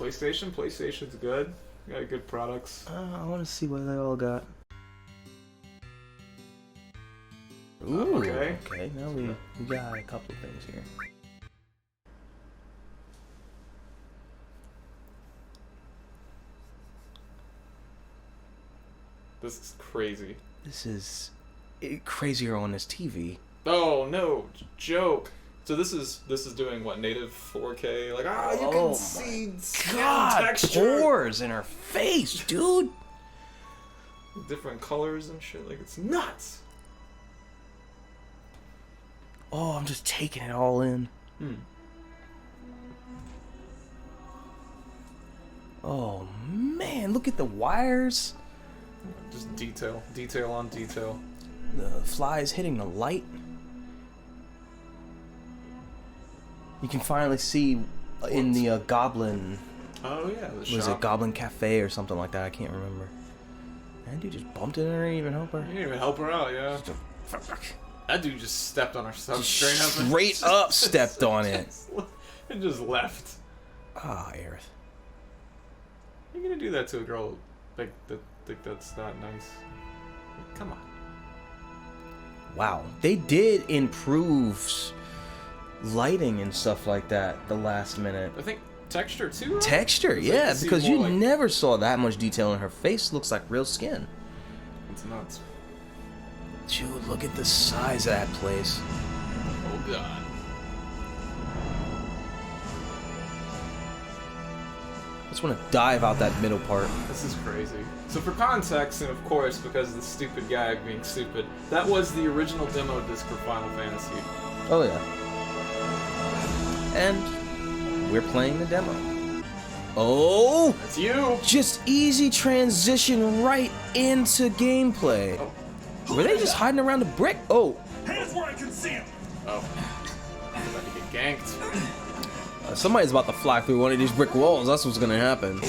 PlayStation's good. Got good products. I want to see what they all got. Ooh, okay. Now we got a couple of things here. This is crazy. This is crazier on this TV. Oh no, joke. So this is doing what, native 4K? Like, you can see skin texture. Pores in her face, dude. Different colors and shit. Like, it's nuts. Oh, I'm just taking it all in. Oh man, look at the wires. Just detail on detail. The flies hitting the light. You can finally see in the Goblin. Oh yeah, the shop. Was it Goblin Cafe or something like that? I can't remember. Man, dude just bumped into her and didn't even help her. You didn't even help her out, yeah. That dude just stepped on her substrate. Straight up stepped on it. And just left. Ah, Aerith. How you gonna do that to a girl like that? Think that's not nice. Come on. Wow, they did improve lighting and stuff like that the last minute. I think texture too. Right? Texture, yeah, because you never saw that much detail in her face. Looks like real skin. It's nuts. Dude, look at the size of that place. Oh god. I just want to dive out that middle part. This is crazy. So for context, and of course because of the stupid guy being stupid, that was the original demo disc for Final Fantasy. Oh yeah. And we're playing the demo. Oh! That's you! Just easy transition right into gameplay. Oh. Were they just hiding around the brick? Oh. Hands where I can see him. Oh. I'm about to get ganked. Somebody's about to fly through one of these brick walls. That's what's gonna happen.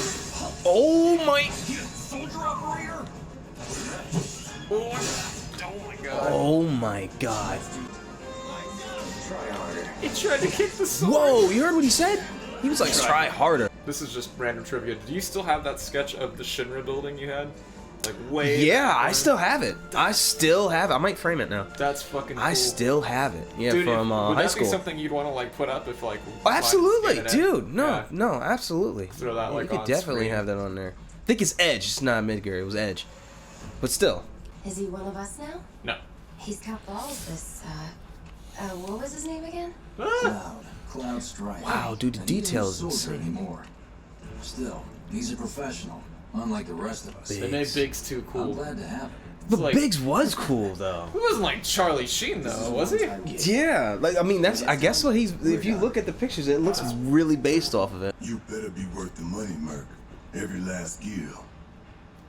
Oh my! Soldier operator. Oh my god. Oh my god. He tried to kick the sword. Whoa! You heard what he said? He was like, try harder. This is just random trivia. Do you still have that sketch of the Shinra building you had? Like way. Yeah, I still have it. I still have it. I might frame it now. That's fucking cool. I still have it. Yeah, dude, from would high that school. be something you'd want to like put up if like? Absolutely, dude. No, no, absolutely. Throw that like you on could definitely screen. have that on there. I think it's Edge. It's not Midgar. It was Edge. But still. Is he one of us now? No. He's got balls. This what was his name again? Cloud Strike. Wow, dude, the details is insane. Anymore. Still, he's a professional, unlike the rest of us. They made Biggs too cool. I'm glad to have him. But like, Biggs was cool though. He wasn't like Charlie Sheen though, was he? Yeah, like I mean that's I guess what he's. If you look at the pictures, it looks really based off of it. You better be worth the money, Merc. Every last gill.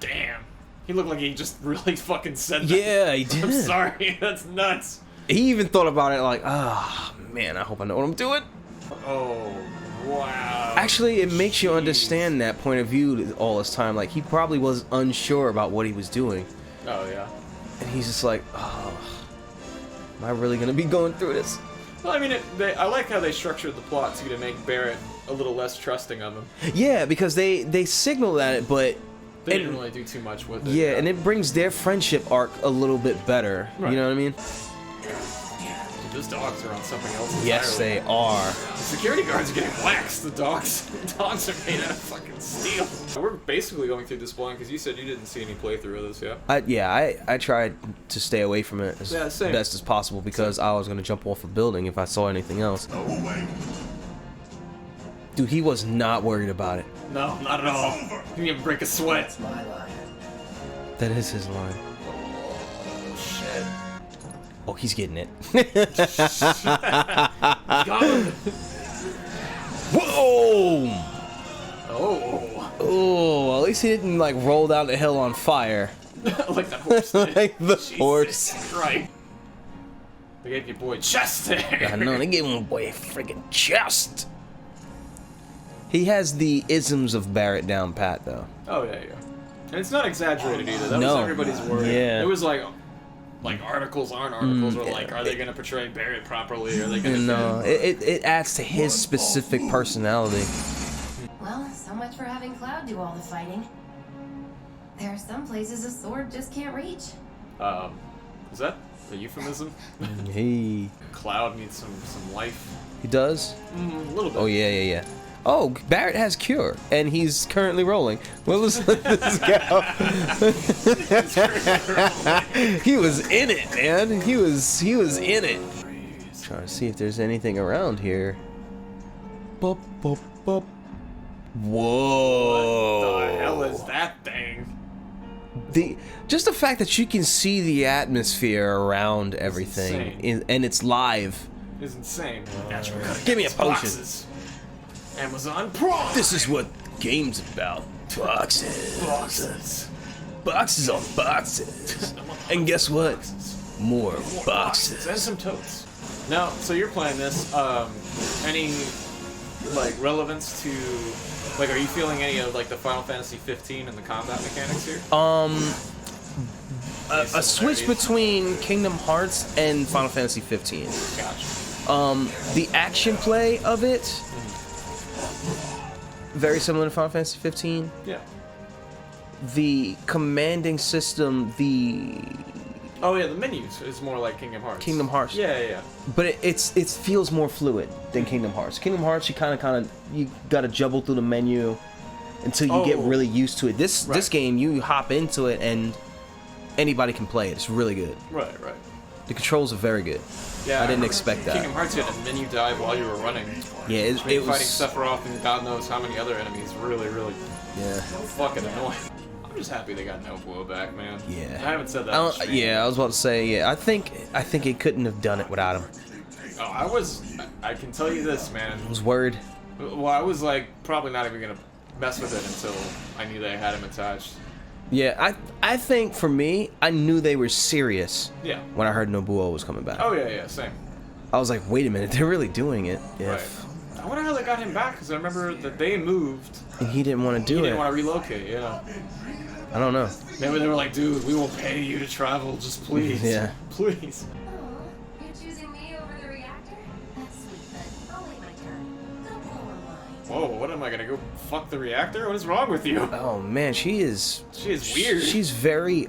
Damn. He looked like he just really fucking said that. Yeah, he did. I'm sorry, that's nuts. He even thought about it like, ah, man, I hope I know what I'm doing. Oh, wow. Actually, it makes you understand that point of view all this time. Like, he probably was unsure about what he was doing. Oh, yeah. And he's just like, oh, am I really going to be going through this? Well, I mean, I like how they structured the plot, too, to make Barrett a little less trusting of him. Yeah, because they signal at it, but... They didn't really do too much with it. Yeah, and it brings their friendship arc a little bit better. Right. You know what I mean? Dude, those dogs are on something else entirely. Yes, they are. The security guards are getting waxed. The dogs are made out of fucking steel. We're basically going through this blind because you said you didn't see any playthrough of this, yeah? I tried to stay away from it as best as possible because I was going to jump off a building if I saw anything else. Oh, wait. Dude, he was not worried about it. No, not at all. He didn't even break a sweat. That's my line. That is his line. Oh, shit. Oh, he's getting it. Got him. Whoa! Oh. Oh, at least he didn't, like, roll down the hill on fire. Like the horse did. Like the Jesus horse. Christ. They gave your boy chest there. I know, they gave him a boy a freaking chest. He has the isms of Barrett down pat, though. Oh, yeah. And it's not exaggerated either. That was everybody's word. Yeah. It was like articles aren't articles, or like, are they going to portray Barrett properly? Are they going to? No, it adds to his specific personality. Well, So much for having Cloud do all the fighting. There are some places a sword just can't reach. Is that a euphemism? Hey. Cloud needs some life. He does? A little bit. Oh, yeah. Oh, Barrett has cure, and he's currently rolling. Well, let's let this go. He was in it, man. He was in it. Trying to see if there's anything around here. Bup, bup, bup. Whoa. What the hell is that thing? Just the fact that you can see the atmosphere around everything, and it's live. It's insane. Natural Give me a potion. boxes. Amazon Prime. This is what game's about. Boxes. Boxes on boxes. And guess what? More boxes. And some totes. Now, so you're playing this. Any like relevance to, like, are you feeling any of like the Final Fantasy 15 and the combat mechanics here? A switch between Kingdom Hearts and Final Fantasy 15. Gotcha. The action play of it, very similar to Final Fantasy 15. Yeah. The commanding system, Oh yeah, the menus is more like Kingdom Hearts. Yeah. But it feels more fluid than Kingdom Hearts. Kingdom Hearts, you kind of you gotta jumble through the menu until you get really used to it. This game, you hop into it and anybody can play it. It's really good. Right. The controls are very good. Yeah, I didn't expect that. Kingdom Hearts, you had a menu dive while you were running. Yeah, it Fighting was Sephiroth and God knows how many other enemies. Really yeah. fucking annoying. I'm just happy they got Nobuo back, man. Yeah. I haven't said that. on stream. Yeah, I was about to say. Yeah, I think it couldn't have done it without him. Oh, I can tell you this, man. I was worried. Well, I was like probably not even gonna mess with it until I knew they had him attached. Yeah, I think for me, I knew they were serious. Yeah. When I heard Nobuo was coming back. Oh yeah, same. I was like, wait a minute, they're really doing it. Yeah. Right. I wonder how they got him back, because I remember that they moved. And he didn't want to do it. He didn't want to relocate. Yeah. I don't know. Maybe they were like, dude, we will pay you to travel, just please. Yeah. Please. You're choosing me over the reactor? That's sweet, but I'll wait my turn. Don't blow her mind. Whoa, what am I gonna go fuck the reactor? What is wrong with you? Oh man, she is weird. She's very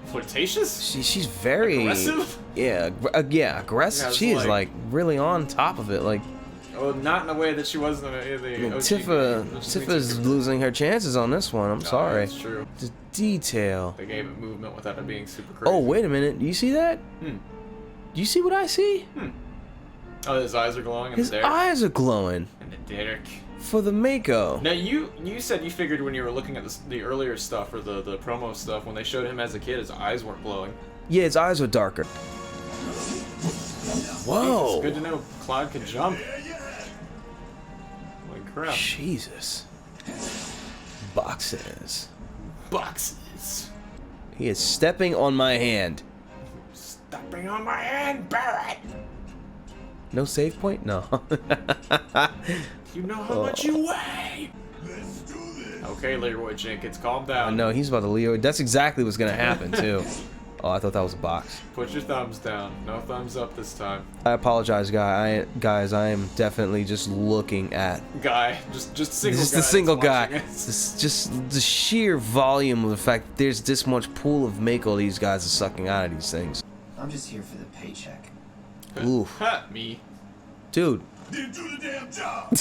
flirtatious? she's very aggressive? Yeah, aggressive. Yeah, she is like really on top of it. Like, oh, not in a way that she was in the OG Tifa's losing her chances on this one. I'm sorry. That's true. The detail. They gave it movement without it being super crazy. Oh, wait a minute. Do you see that? Do you see what I see? Oh, his eyes are glowing in His the dark. eyes are glowing. In the dark. For the Mako. Now, you said you figured when you were looking at the earlier stuff, or the promo stuff, when they showed him as a kid, his eyes weren't glowing. Yeah, his eyes were darker. Whoa. It's good to know Cloud can jump. Holy crap. Jesus. Boxes. Boxes. He is stepping on my hand. Stepping on my hand, Barrett. No save point? No. You know how much you weigh. Okay, Leroy Jenkins, calm down. No, he's about to Leo. That's exactly what's gonna happen too. Oh, I thought that was a box. Put your thumbs down. No thumbs up this time. I apologize, guys. I am definitely just looking at. Guy, just single. Just guy the single that's guy. watching it. Just the sheer volume of the fact that there's this much pool of Mako these guys are sucking out of these things. I'm just here for the paycheck. Ooh, Ha, me. dude. Didn't do the damn job.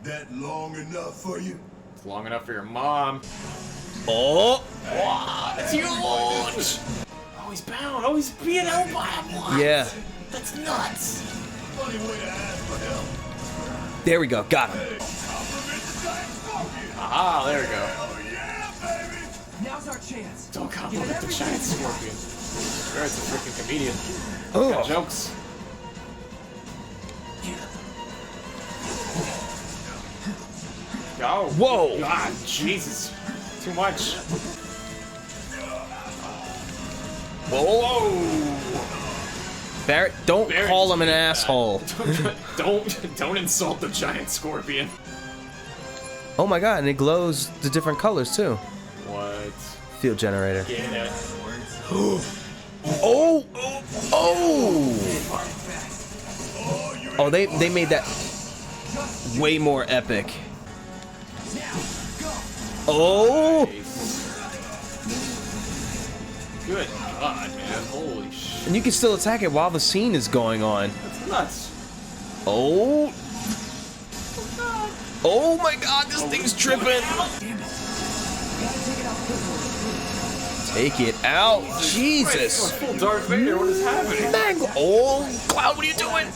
That long enough for you? It's long enough for your mom. Oh. Wow, that's huge. Oh, he's bound. Oh, he's being held by him. What? Yeah. That's nuts. Funny way to ask for help. There we go. Got him. Aha, there we go. Oh yeah, baby. Now's our chance. Don't compliment the giant scorpion. Barrett's a freaking comedian. Oh. Got jokes. Oh, Whoa. God, Jesus. Too much. Whoa. Barrett, don't Barrett call just him an did that. asshole. Don't insult the giant scorpion. Oh my god, and it glows the different colors too. What? Field generator. Get it. Oh! Oh! Oh, they made that. way more epic. Oh! Nice. Good God, man. Holy shit. And you can still attack it while the scene is going on. That's nuts. Oh! Oh my God, this thing's tripping! Take it out, Jesus! Full Darth Vader, what is happening? Man, oh, Cloud, what are you doing?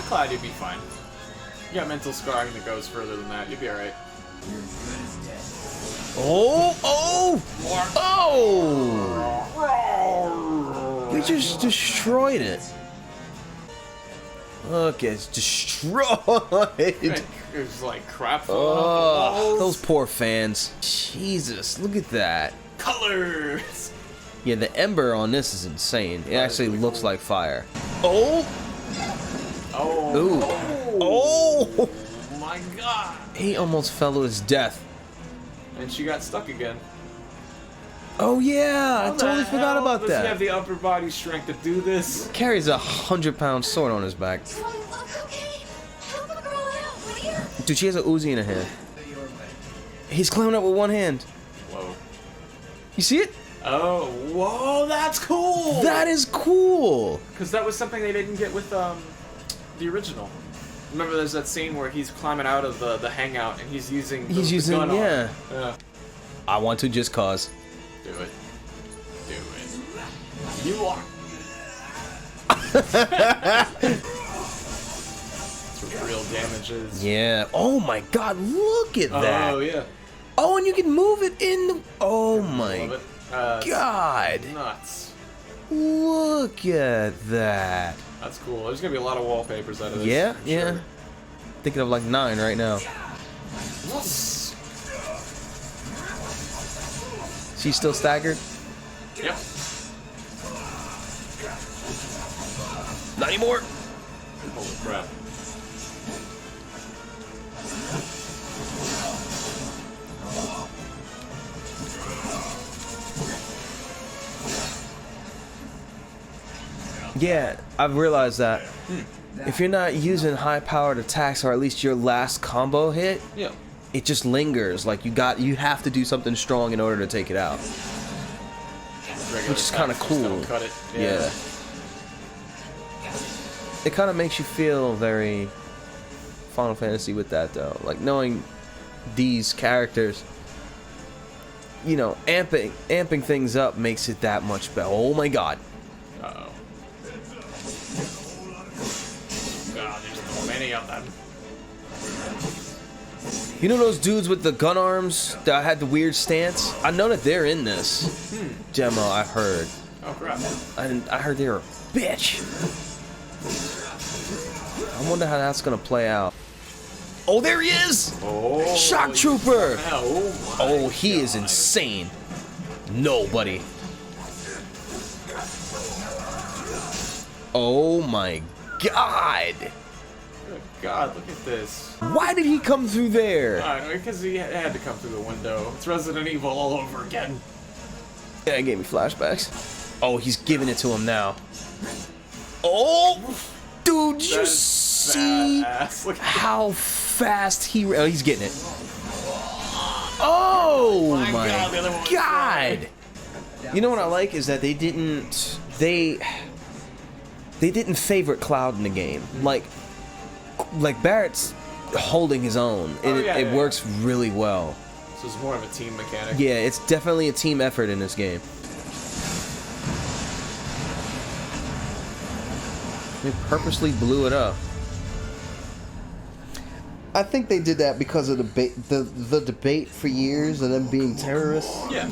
Clyde, you'd be fine. You got mental scarring that goes further than that. You'd be alright. Oh, oh, oh! We just destroyed it. Look, it's destroyed. There's like crap falling off the walls. Those poor fans. Jesus, look at that. Colors. Yeah, the ember on this is insane. It actually looks like fire. Oh! Oh. Ooh. Oh! Oh my God. He almost fell to his death. And she got stuck again. Oh yeah, I totally forgot about Does he have that. the upper body strength to do this? Carries a 100-pound sword on his back. Do I look okay? Help a girl out, will you? Dude, she has an Uzi in her hand. He's climbing up with one hand. Whoa. You see it? Oh, whoa, that's cool! That is cool. Because that was something they didn't get with the original. Remember, there's that scene where he's climbing out of the hangout and he's using the gun yeah. on. Yeah. I want to just cause. Do it. Do it. You are. That's what real damage is. Yeah. Oh my God, look at that. Oh yeah. Oh, and you can move it in the... Oh my Love it. God. Nuts. Look at that. That's cool. There's gonna be a lot of wallpapers out of this. Yeah, I'm yeah. sure. Thinking of like 9 right now. She's still staggered? Yep. Not anymore. Holy crap. Yeah, I've realized that. If you're not using high-powered attacks, or at least your last combo hit, Yeah. it just lingers. Like you have to do something strong in order to take it out. Regular Which is kinda attacks just cool. don't cut it. Yeah. It kind of makes you feel very Final Fantasy with that, though. Like knowing these characters, you know, amping things up makes it that much better. Oh my God. Uh-oh. God, there's so many of them. You know those dudes with the gun arms that had the weird stance? I know that they're in this demo. I heard. Oh crap. I heard they were a bitch. I wonder how that's gonna play out. Oh, there he is! Oh. Shock Trooper! Oh, my Oh, he God. is insane. Nobody. Oh my God! Good God, look at this. Why did he come through there? I know, because he had to come through the window. It's Resident Evil all over again. Yeah, it gave me flashbacks. Oh, he's giving it to him now. Oh! Dude, did you That's see badass. Look at how fast he... Oh, he's getting it. Oh my my God, the other one was God! You know what I like is that they didn't favorite Cloud in the game. Like Barrett's holding his own. It works really well. So it's more of a team mechanic. Yeah, it's definitely a team effort in this game. They purposely blew it up. I think they did that because of the debate for years of them being terrorists. Yeah.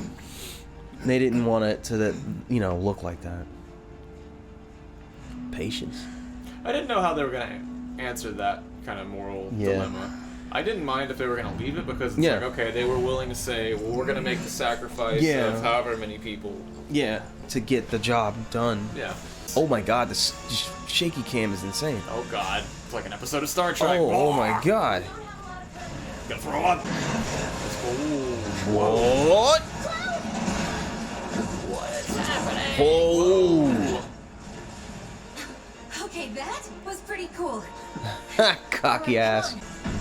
They didn't want it to, look like that. Patience. I didn't know how they were gonna answer that kind of moral dilemma. I didn't mind if they were gonna leave it because it's like, okay, they were willing to say, well, we're gonna make the sacrifice of however many people. Yeah, to get the job done. Yeah. Oh my God, this shaky cam is insane. Oh God, it's like an episode of Star Trek. Oh my God. Gonna throw up. Let's go. What? What is happening? Whoa. That was pretty cool. Cocky ass.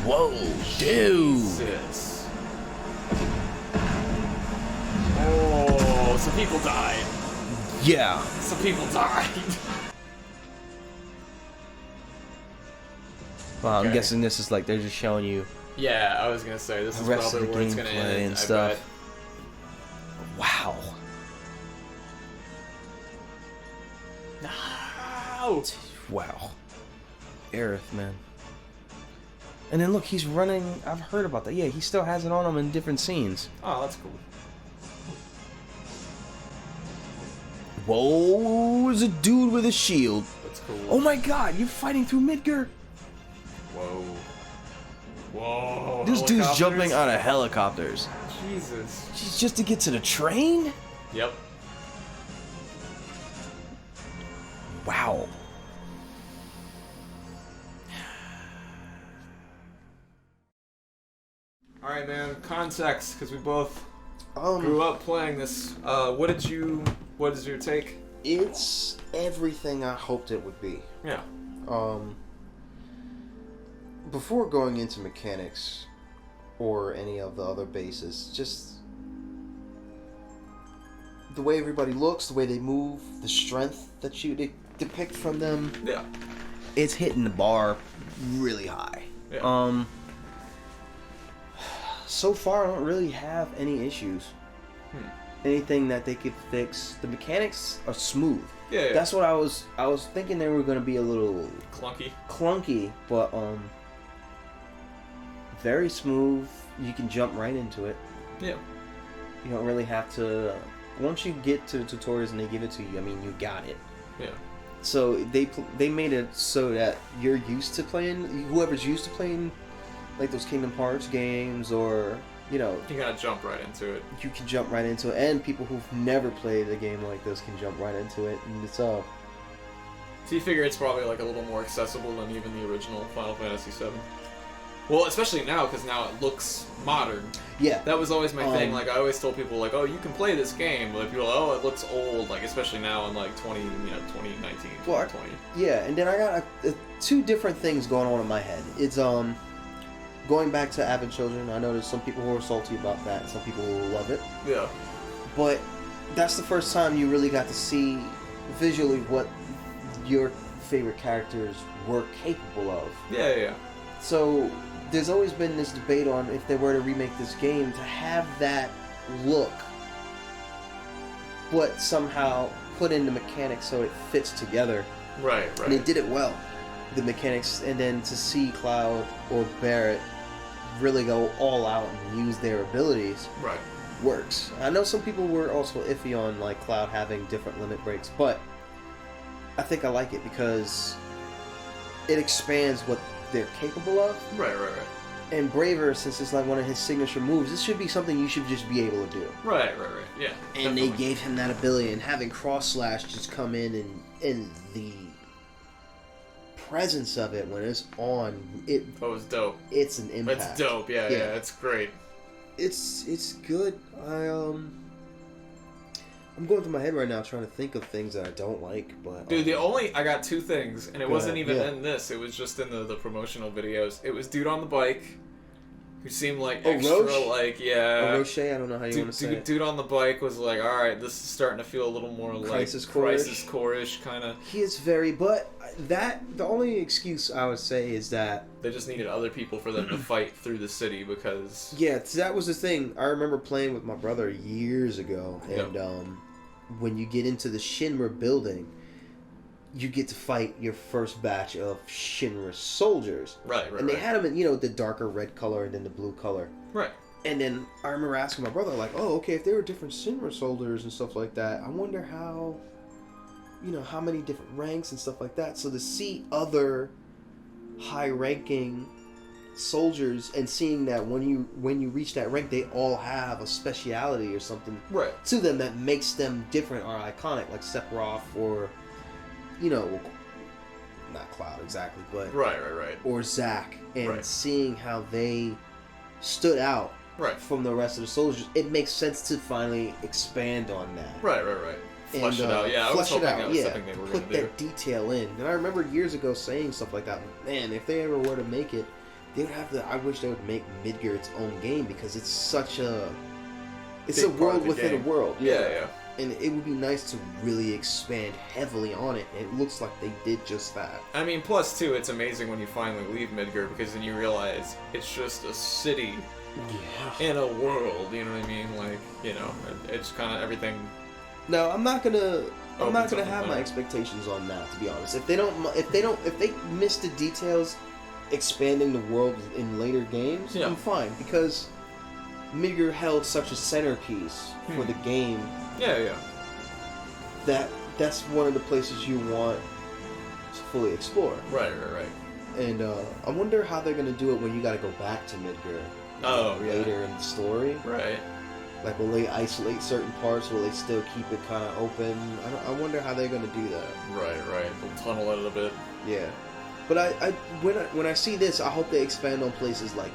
Whoa, dude. Jesus. Oh, some people died. Yeah. Some people died. Well, I'm Okay. guessing this is like they're just showing you Yeah, I was gonna say this the is rest of probably the where it's gonna gameplay end. and I stuff. bet. Wow. No. Wow. Aerith, man. And then look, he's running. I've heard about that. Yeah, he still has it on him in different scenes. Oh, that's cool. Whoa, there's a dude with a shield. That's cool. Oh my god, you're fighting through Midgar. Whoa. Whoa. This dude's Helicopters? jumping out of helicopters. Jesus. Just to get to the train? Yep. Wow. All right, man. Context, because we both Um, grew up playing this. What is your take? it's everything I hoped it would be. Yeah. Before going into mechanics or any of the other bases, just the way everybody looks, the way they move, the strength that you depict from them, Yeah. it's hitting the bar really high. Yeah. So far I don't really have any issues. Anything that they could fix. The mechanics are smooth. Yeah. That's what I was thinking they were gonna be a little Clunky. clunky, but very smooth. You can jump right into it. Yeah. You don't really have to. Once you get to the tutorials and they give it to you, I mean, you got it. Yeah. So they made it so that you're used to playing. Whoever's used to playing, like those Kingdom Hearts games, or you know, You gotta jump right into it. you can jump right into it. And people who've never played a game like this can jump right into it, and it's So you figure it's probably like a little more accessible than even the original Final Fantasy VII. Well, especially now, because now it looks modern. yeah. That was always my thing. Um, Like, I always told people, like, oh, you can play this game, but people are like, oh, it looks old. Like, especially now in, like, 2019, Well, 2020. Yeah, and then I got two different things going on in my head. It's going back to Advent Children. I know there's some people who are salty about that. Some people will love it, Yeah. but that's the first time you really got to see visually what your favorite characters were capable of. Yeah. So there's always been this debate on if they were to remake this game to have that look, but somehow put in the mechanics so it fits together. Right. And they did it well. The mechanics, and then to see Cloud or Barrett really go all out and use their abilities Right. works. I know some people were also iffy on like Cloud having different limit breaks, but I think I like it because it expands what they're capable of. Right. And Braver, since it's like one of his signature moves, this should be something you should just be able to do. Right. Yeah. And definitely. they gave him that ability, and having Cross Slash just come in and the presence of it when it's on, Oh, it's dope. it's an impact. It's dope. Yeah. It's great. It's good. I'm going through my head right now trying to think of things that I don't like, but Dude, I got two things, and it Go wasn't ahead, even yeah. in this. It was just in the promotional videos. It was dude on the bike, who seemed like Oh, extra, Roche? like yeah. Roche, I don't know how you want to say it. Dude on the bike was like, all right, this is starting to feel a little more like Crisis Core-ish. Crisis Core-ish kind of. He is very, but the only excuse I would say is that They just needed other people for them to fight through the city because. yeah, that was the thing. I remember playing with my brother years ago, and Yep. when you get into the Shinra building, you get to fight your first batch of Shinra soldiers. Right. And they had them in, the darker red color and then the blue color. Right. And then I remember asking my brother, like, oh, okay, if there were different Shinra soldiers and stuff like that, I wonder how, how many different ranks and stuff like that. So to see other high-ranking soldiers and seeing that when you reach that rank, they all have a speciality or something Right. to them that makes them different or iconic, like Sephiroth or, not Cloud exactly, but Right. or Zack, and Right. seeing how they stood out Right. from the rest of the soldiers, it makes sense to finally expand on that. Right. flesh it out. Yeah, I was flesh it hoping out. that was Yeah, something they were put going to do. that detail in. And I remember years ago saying stuff like that. Man, if they ever were to make it, they would have to. I wish they would make Midgar its own game because it's such a. It's Big a part world of the within game. a world. Yeah. And it would be nice to really expand heavily on it. And it looks like they did just that. I mean, plus, too, it's amazing when you finally leave Midgar because then you realize it's just a city Yeah. in a world, you know what I mean? Like, you know, it's kind of everything. No, I'm not gonna Opens up have the my thing. expectations on that. To be honest, if they miss the details, expanding the world in later games, Yeah. I'm fine because Midgar held such a centerpiece for the game Yeah. that's one of the places you want to fully explore. Right. And I wonder how they're gonna do it when you gotta go back to Midgar. Oh, yeah. Later in the story. Right. Like, will they isolate certain parts? Will they still keep it kind of open? I wonder how they're gonna do that. Right. They'll tunnel it a bit. Yeah, but when I see this, I hope they expand on places like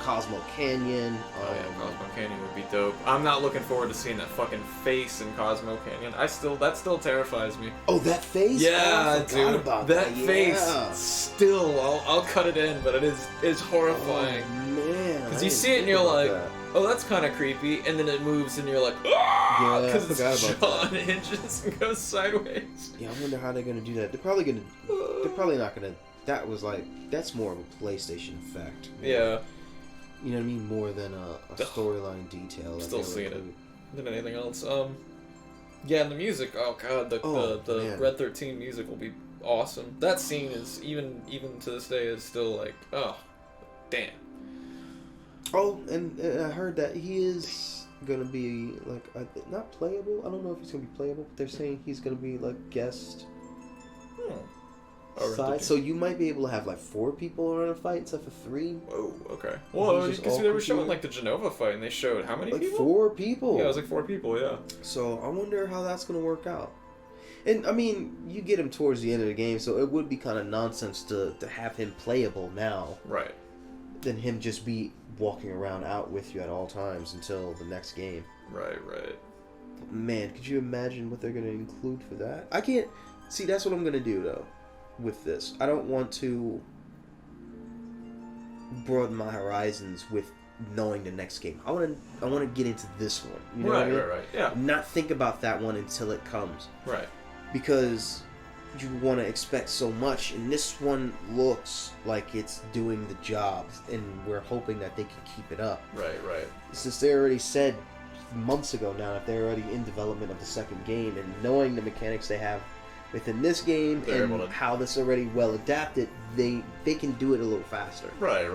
Cosmo Canyon. Oh yeah, Cosmo Canyon would be dope. I'm not looking forward to seeing that fucking face in Cosmo Canyon. That still terrifies me. Oh, that face! Yeah, Oh, I forgot dude. about that yeah. face still. I'll cut it in, but it's horrifying. Oh, man, Because I you didn't see it and think you're about like, that. oh, that's kind of creepy, and then it moves and you're like, ah, Yeah, I because forgot its about jaw hinges and goes sideways. Yeah, I wonder how they're gonna do that. They're probably not gonna. That's more of a PlayStation effect. Yeah, You know what I mean? More than a storyline detail. that still they would seeing it include. than anything else. Yeah, and the music. Oh god, the man. Red 13 music will be awesome. That scene is even to this day is still like, oh, damn. Oh, and I heard that he is gonna be like not playable. I don't know if he's gonna be playable, but they're saying he's gonna be like guest Oh, Red side. 13. So you might be able to have like 4 people in a fight instead of 3. Oh, okay. Well, just because all they were showing computer? like the Genova fight, and they showed how many Like people? 4 people. Yeah, it was like 4 people. Yeah. So I wonder how that's gonna work out. And I mean, you get him towards the end of the game, so it would be kind of nonsense to have him playable now, Right. than him just be walking around out with you at all times until the next game. Right. Man, could you imagine what they're going to include for that? I can't... See, that's what I'm going to do, though, with this. I don't want to broaden my horizons with knowing the next game. I want to get into this one. You know what I mean? Right. Yeah. Not think about that one until it comes. Right. Because you want to expect so much, and this one looks like it's doing the job, and we're hoping that they can keep it up. Right. Since they already said months ago now that they're already in development of the second game, and knowing the mechanics they have within this game They're and able to- how this already well adapted, they can do it a little faster. Right.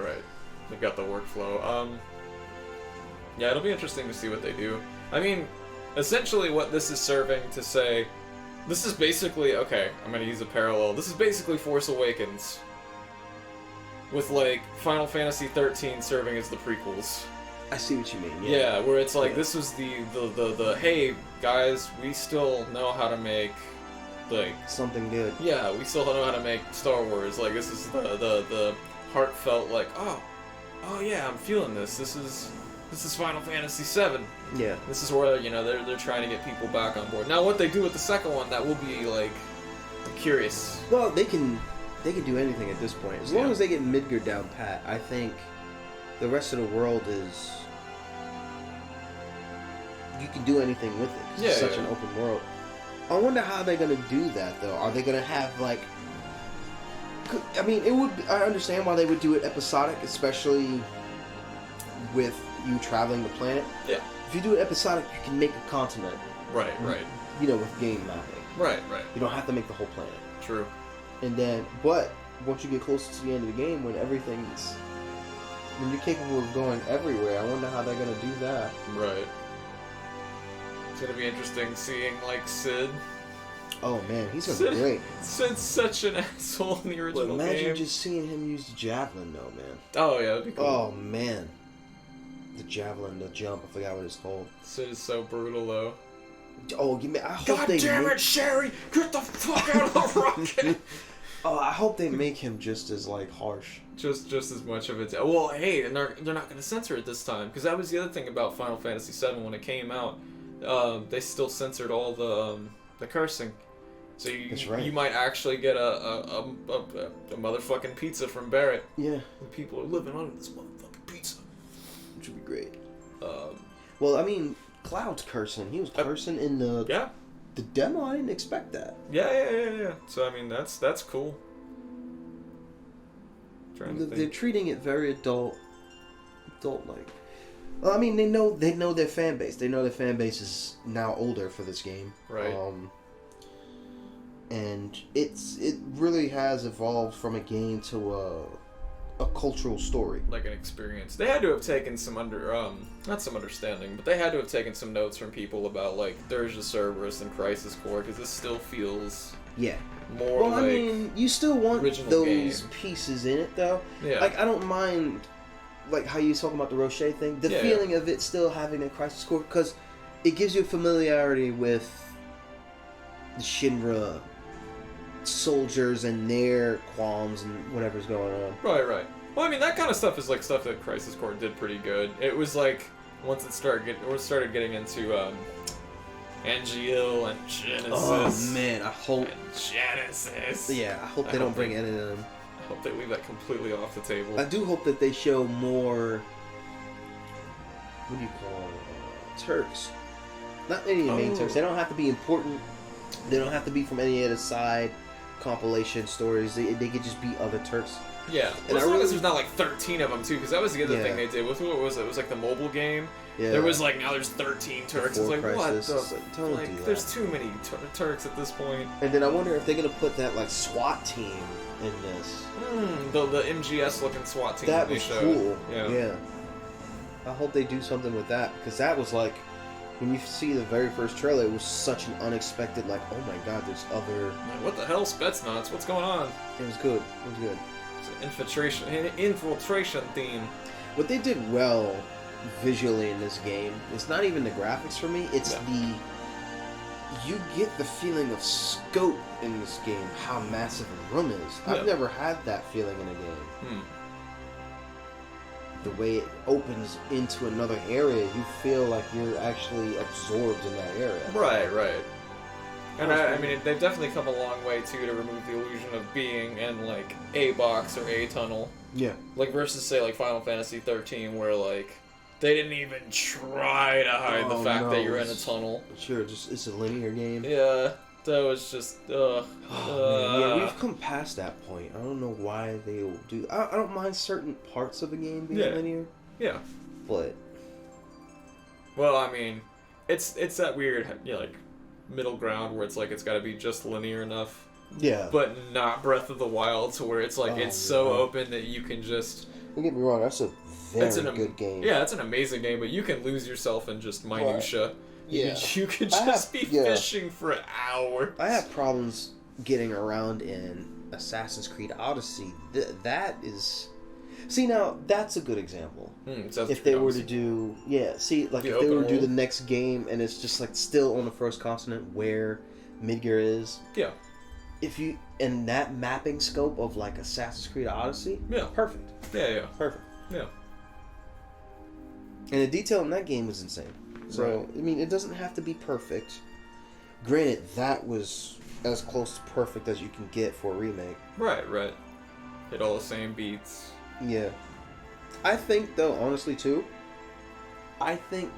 They've got the workflow. Yeah, it'll be interesting to see what they do. I mean, essentially what this is serving to say, this is basically, okay, I'm gonna use a parallel. This is basically Force Awakens. With, like, Final Fantasy 13 serving as the prequels. I see what you mean. Yeah, where it's like, Yeah. this was the hey, guys, we still know how to make, like, Something good. yeah, we still know how to make Star Wars. Like, this is the heartfelt, like, oh yeah, I'm feeling this. This is Final Fantasy 7. Yeah. This is where, you know, they're trying to get people back on board. Now, what they do with the second one, that will be, like, I'm curious. Well, they can do anything at this point. As long Yeah. as they get Midgar down pat, I think the rest of the world is... You can do anything with it. 'Cause it's Yeah, such yeah. an open world. I wonder how they're going to do that, though. Are they going to have, like... I mean, it would... I understand why they would do it episodic, especially with you traveling the planet. Yeah. If you do it episodic, you can make a continent, Right. you know, with game mapping. Right. You don't have to make the whole planet. True. And then, but once you get closer to the end of the game, when you're capable of going everywhere, I wonder how they're gonna do that. Right. It's gonna be interesting seeing, like, Sid. Oh man, he's gonna be great. Sid's such an asshole in the But original imagine game. just seeing him use the javelin, though, man. Oh, yeah, that'd be cool. Oh man, the javelin, the jump. I forgot what it's called. Sid is so brutal, though. Oh, I hope God they damn make, it, Sherry! Get the fuck out of the rocket! Oh, I hope they make him just as like harsh. just as much of it. Well, hey, and they're not going to censor it this time, because that was the other thing about Final Fantasy VII when it came out. they still censored all the cursing. So That's right. you might actually get a motherfucking pizza from Barrett. Yeah. And people are living on this motherfucking pizza. Which would be great. Well, I mean, Cloud's cursing. He was cursing in the demo. I didn't expect that. Yeah. So I mean, that's cool. They're treating it very adult-like. Well, I mean, they know their fan base. They know their fan base is now older for this game. Right. And it really has evolved from a game to a cultural story. Like an experience. They had to have taken some not some understanding, but they had to have taken some notes from people about like Dirge of Cerberus and Crisis Core, because this still feels more well, like. I mean, you still want those game. pieces in it, though. Yeah. Like, I don't mind, like, how you talking about the Rocher thing. The feeling of it still having a Crisis Core, because it gives you familiarity with the Shinra soldiers and their qualms and whatever's going on. Right. Well, I mean, that kind of stuff is like stuff that Crisis Core did pretty good. It was like once it started getting into Angeal and Genesis. Oh man, I hope Genesis. Yeah, I hope they don't bring any of them. I hope they leave that completely off the table. I do hope that they show more. What do you call Turks? Not any of the main Turks. They don't have to be important. They don't have to be from any of the side compilation stories. They could just be other Turks. Yeah, and as long as there's not like 13 of them too, because that was the other Yeah. thing they did. What was it? It was like the mobile game. Yeah. There was like now there's 13 Turks. It's Before like Crisis, what? it's like, don't do that. There's too many Turks at this point. And then I wonder if they're gonna put that like SWAT team in this. The MGS looking SWAT team That they was showed. cool. Yeah. I hope they do something with that, because that was like, when you see the very first trailer, it was such an unexpected, like, oh my god, there's other. Like, what the hell, Spetsnaz? What's going on? It was good. It was good. It's an infiltration theme. What they did well visually in this game, it's not even the graphics for me, it's you get the feeling of scope in this game, how massive a room is. I've never had that feeling in a game. The way it opens into another area, you feel like you're actually absorbed in that area. Right. And I mean, they've definitely come a long way too to remove the illusion of being in like a box or a tunnel. Yeah. Like versus say like Final Fantasy 13, where like they didn't even try to hide the fact that you're in a tunnel. Sure, it's a linear game. Yeah, that was just Man, yeah, we've come past that point. I don't know why they will do. I don't mind certain parts of a game being linear. Yeah. But well, I mean, it's that weird like middle ground where it's like it's got to be just linear enough. Yeah. But not Breath of the Wild, to where it's like it's so open that you can just. Don't get me wrong, that's a very good game. Yeah, it's an amazing game, but you can lose yourself in just minutia. Yeah. You could just be fishing for an hour. I have problems getting around in Assassin's Creed Odyssey. That is. See, now, that's a good example. If they were to do... Yeah, see, like, if they were to do the next game and it's just, like, still on the first continent where Midgar is. Yeah. If you... In that mapping scope of, like, Assassin's Creed Odyssey. Yeah. Perfect. Yeah. Perfect. Yeah. And the detail in that game was insane. So, I mean, it doesn't have to be perfect. Granted, that was as close to perfect as you can get for a remake. Right. Hit all the same beats. Yeah. I think, though, honestly, too, I think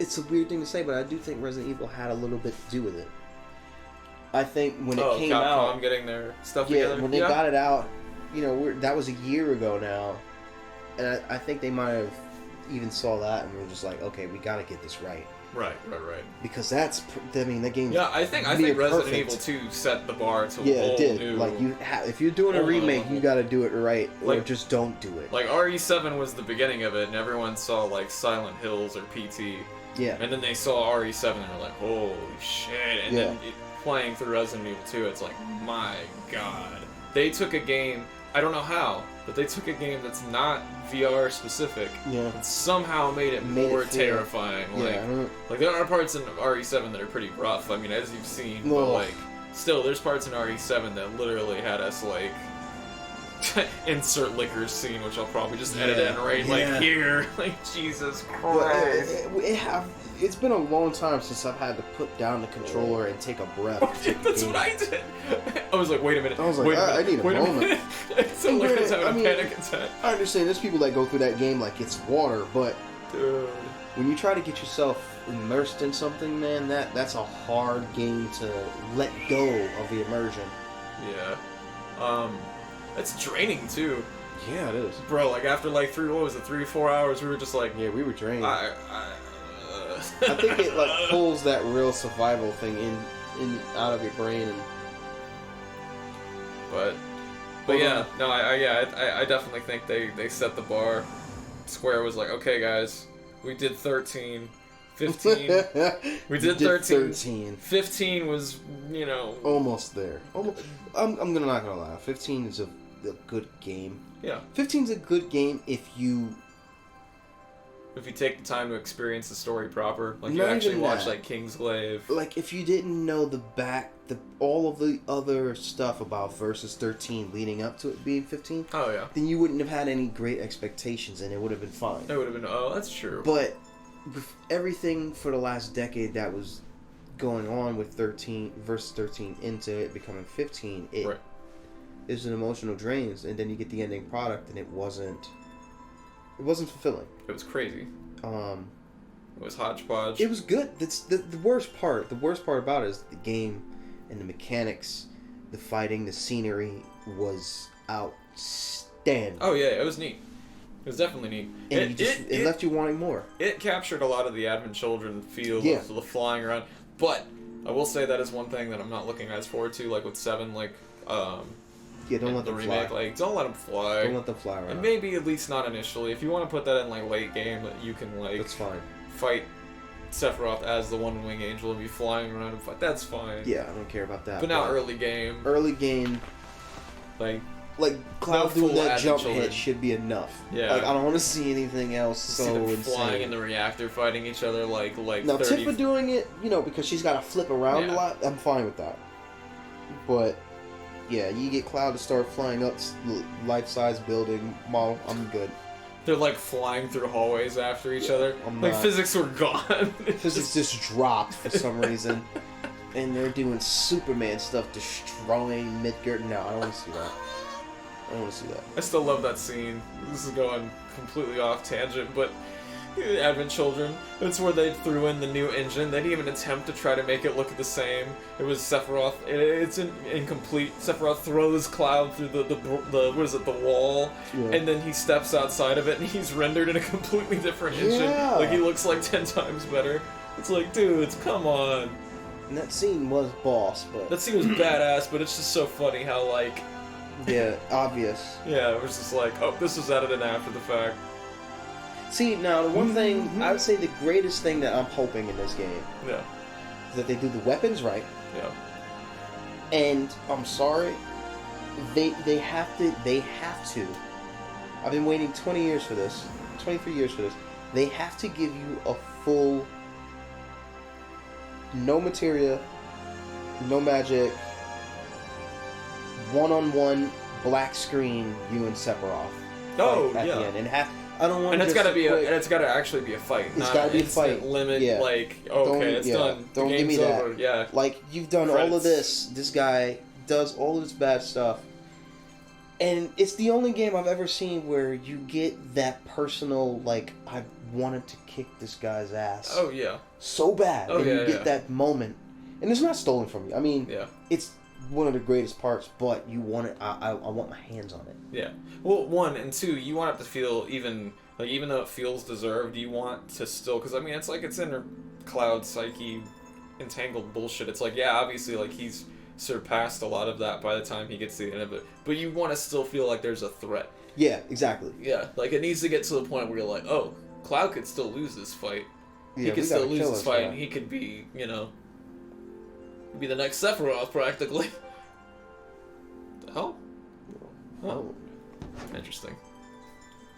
it's a weird thing to say, but I do think Resident Evil had a little bit to do with it. I think when it came out... getting their stuff together? When they got it out, you know, that was a year ago now, and I think they might have even saw that and were just like, okay, we gotta get this right. Right. Because that's, I mean, that game. Yeah, I think Resident Evil 2 set the bar to a whole new. Like if you're doing a remake, you got to do it right, or just don't do it. Like RE7 was the beginning of it, and everyone saw like Silent Hills or PT. Yeah. And then they saw RE7 and they're like, holy shit! And then playing through Resident Evil 2, it's like, my god, they took a game. I don't know how, but they took a game that's not VR specific and somehow made it more terrifying. Like there are parts in RE7 that are pretty rough. I mean, as you've seen, but like still, there's parts in RE7 that literally had us like insert liquor scene, which I'll probably just edit in right like Yeah. here. Like Jesus Well, Christ. it's been a long time since I've had to put down the controller and take a breath. to take a That's game. what I did. I was like, wait a minute. I was like, wait I need a wait moment. minute. So And like I was granted, having I a mean- panic attack. I understand there's people that go through that game like it's water, but Dude. when you try to get yourself immersed in something, man, that's a hard game to let go of the immersion. Yeah. It's draining too. Yeah, it is. Bro, like after like 3 or 4 hours, we were just like, Yeah, we were drained. I think it like pulls that real survival thing in out of your brain, and But Hold yeah, no, I definitely think they set the bar. Square was like, okay, guys, we did 13, 15. We did 13. 15 was, you know, Almost there. I'm not gonna lie. 15 is a good game. yeah. 15 is a good game if you If you take the time to experience the story proper, like you Not actually even watch that. like Kingsglaive. like if you didn't know all of the other stuff about Versus 13 leading up to it being 15, Oh yeah, then you wouldn't have had any great expectations and it would have been fine. it would have been. Oh, that's true. But with everything for the last decade that was going on with 13 Versus 13 into it becoming 15, it Right. is an emotional drain, and then you get the ending product and it wasn't fulfilling. It was crazy. Um, It was hodgepodge. It was good. That's the worst part. The worst part about it is the game and the mechanics, the fighting, the scenery was outstanding. Oh yeah, it was neat. It was definitely neat. And it left you wanting more. It captured a lot of the Advent Children feel Yeah. of the flying around. But I will say that is one thing that I'm not looking as forward to, like with 7, like Yeah, don't let the them remake. fly. Like, don't let them fly. Don't let them fly And around. maybe at least not initially. If you want to put that in like late game, that you can like That's fine. fight Sephiroth as the One Wing Angel and be flying around and fight. That's fine. Yeah, I don't care about that. But now early game, like like Cloud full doing that Advent jump Children. hit should be enough. Yeah. Like I don't want to see anything else see so them insane. flying in the reactor, fighting each other like Now 30. Tifa doing it, because she's got to flip around Yeah. a lot. I'm fine with that. But yeah, you get Cloud to start flying up life-size building model. I'm good. They're like flying through hallways after each other. I'm Like not. physics were gone. Physics just dropped for some reason, and they're doing Superman stuff, destroying Midgard. No, I don't want to see that. I don't want to see that. I still love that scene. This is going completely off tangent, but Advent Children, that's where they threw in the new engine. They didn't even attempt to try to make it look the same. It was Sephiroth. It's incomplete. Sephiroth throws Cloud through the what is it, the wall, Yeah. and then he steps outside of it, and he's rendered in a completely different engine. Yeah. Like, he looks like 10 times better. It's like, dudes, come on. And that scene was boss, but That scene was badass, but it's just so funny how, like, yeah, obvious. yeah, it was just like, oh, this was added in after the fact. See, now the one thing I would say the greatest thing that I'm hoping in this game Yeah, is that they do the weapons right. yeah. And I'm sorry, they have to. I've been waiting 20 years for this, 23 years for this. They have to give you a full, no materia, no magic, one-on-one black screen you and Sephiroth. Oh, fight at yeah. the end. And I don't want And to. it's gotta actually be a fight. It's not gotta be a instant fight. Limit. Yeah. Like, okay, it's done. Don't the give game's me that. over. Yeah. Like, you've done all of Credits. this. This guy does all of this bad stuff. And it's the only game I've ever seen where you get that personal, like, I wanted to kick this guy's ass Oh yeah. so bad. Oh, and yeah, you get yeah. that moment. And it's not stolen from you. I mean, Yeah. it's one of the greatest parts, but you want it. I want my hands on it. Yeah. Well, 1 and 2, you want it to feel even though it feels deserved, you want to still, because I mean, it's like it's inner Cloud psyche entangled bullshit. It's like, yeah, obviously, like he's surpassed a lot of that by the time he gets to the end of it, but you want to still feel like there's a threat. Yeah, exactly. Yeah, like it needs to get to the point where you're like, oh, Cloud could still lose this fight. Yeah, He could we still gotta lose kill this this fight, guy. and he could be, be the next Sephiroth practically. The hell? Oh, interesting.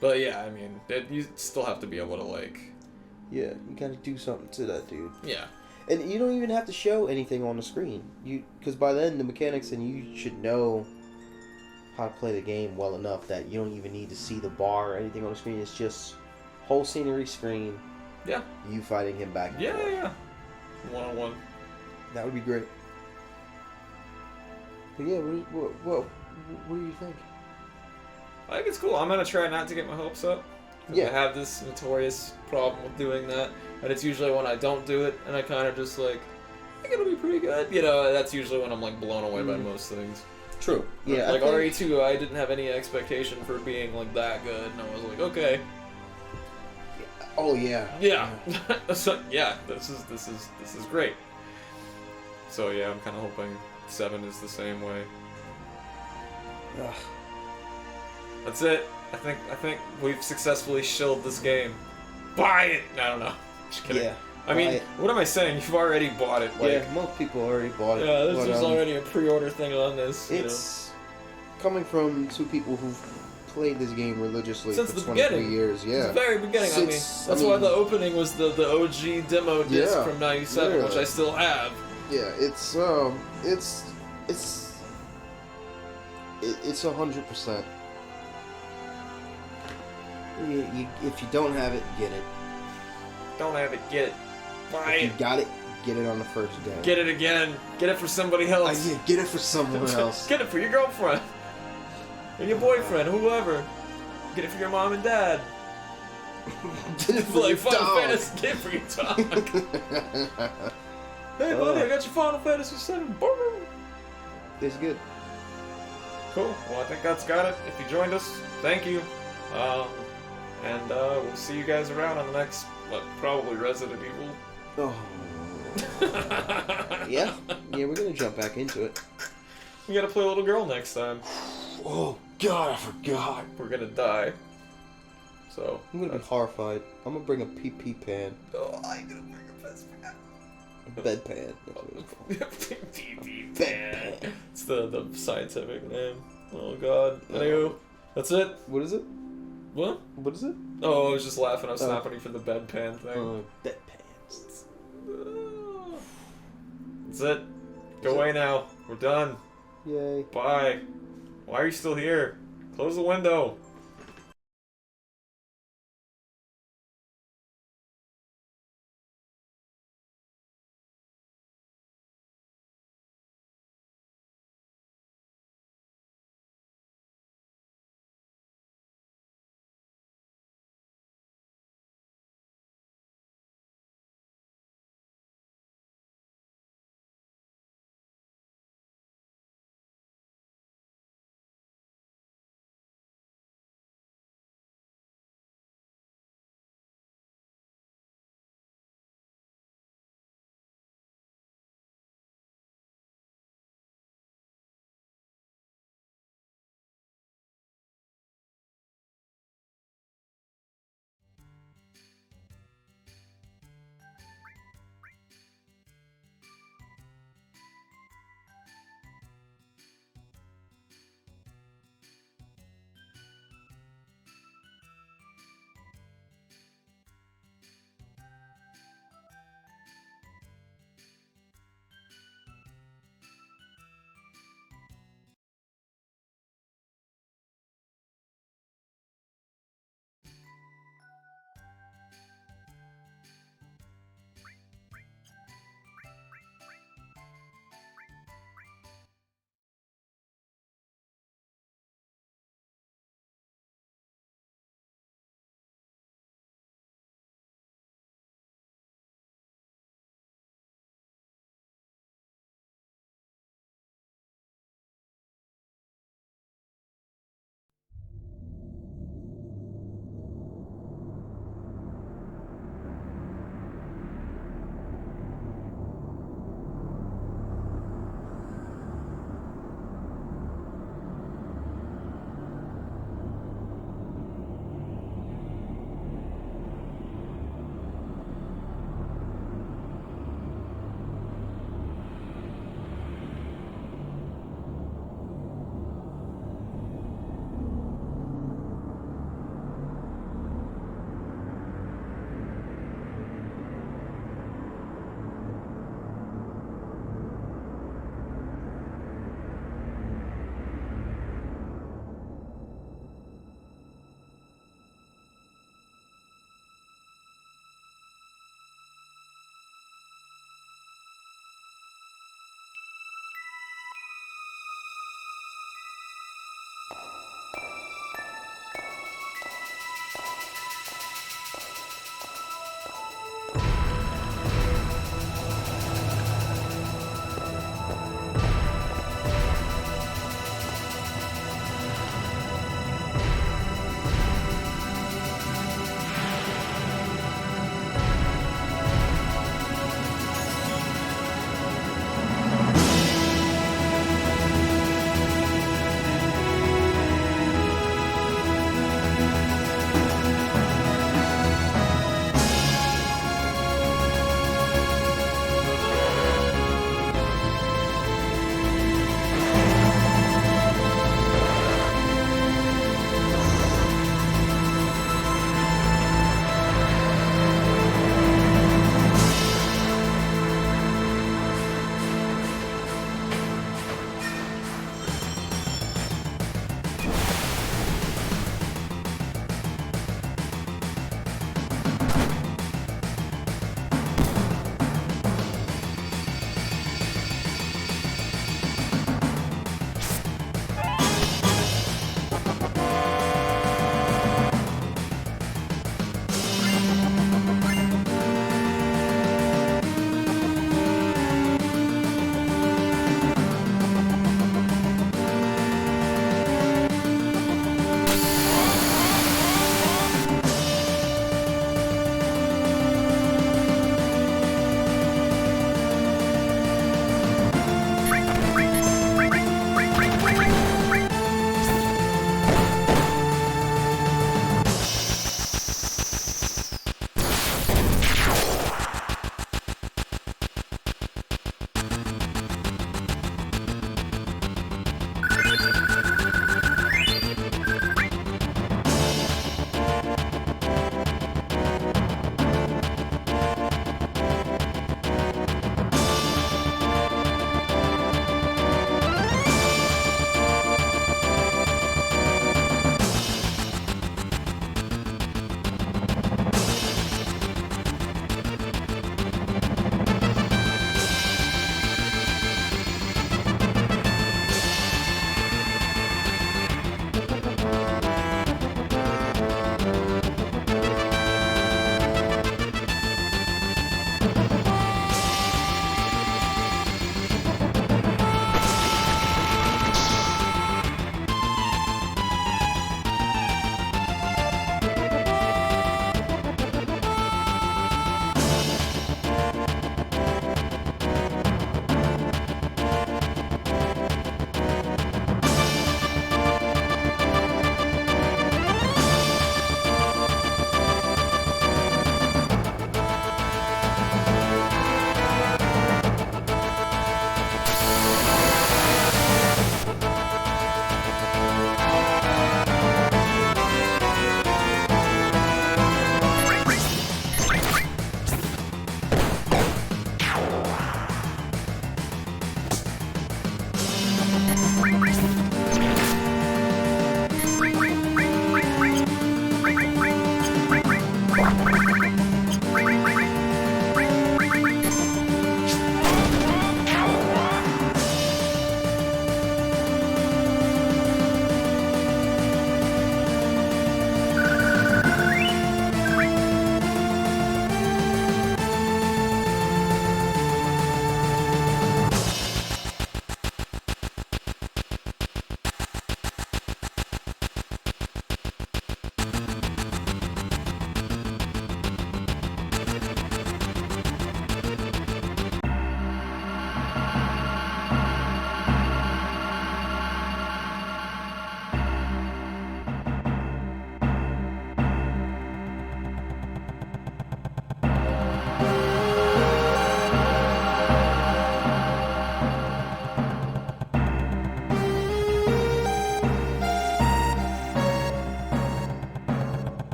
But yeah, I mean, you still have to be able to like. Yeah, you gotta do something to that dude. Yeah. And you don't even have to show anything on the screen. Because by then the mechanics and you should know how to play the game well enough that you don't even need to see the bar or anything on the screen. It's just whole scenery screen. Yeah. You fighting him back and Yeah, forth. yeah. One-on-one. That would be great. But yeah, what do you think? I think it's cool. I'm gonna try not to get my hopes up. Yeah. I have this notorious problem with doing that, and it's usually when I don't do it, and I kind of just like, I think it'll be pretty good. You know, that's usually when I'm like blown away by most things. True. Yeah. Like I think, RE2, I didn't have any expectation for being like that good, and I was like, okay, oh yeah. yeah, so, yeah, this is great. So yeah, I'm kind of hoping 7 is the same way. Ugh. That's it. I think we've successfully shilled this game. Buy it! I don't know. Just kidding. Yeah. I mean, what am I saying? You've already bought it. Like, Yeah, most people already bought it. yeah, but, there's already a pre-order thing on this. It's coming from two people who've played this game religiously Since for the 23 beginning. years. You know, Yeah. Since the very beginning. Since- That's why the opening was the OG demo disc Yeah, from '97, yeah. which I still have. Yeah, it's 100%. If you don't have it, get it. Don't have it, get it. Buy If you it. got it, get it on the first day. Get it again. Get it for somebody else. Yeah, get it for someone else. Get it for your girlfriend. Or your boyfriend, whoever. Get it for your mom and dad. Get it for Like your Final dog. Fantasy, get it for your dog. Hey buddy, I got your Final Fantasy 7. It's good. Cool. Well, I think that's got it. If you joined us, thank you. And we'll see you guys around on the next, probably Resident Evil. Oh. Yeah, we're gonna jump back into it. We gotta play a little girl next time. Oh God, I forgot. We're gonna die. So. I'm gonna be horrified. I'm gonna bring a pee pan. Oh, I'm gonna bring a best pan. A bedpan. That's what it's called. Bedpan. It's the scientific name. Oh God. Anywho, that's it. What is it? What? What is it? Oh, I was just laughing. I was snapping you for the bedpan thing. Bedpans. That's it. Go away now. We're done. Yay. Bye. Why are you still here? Close the window.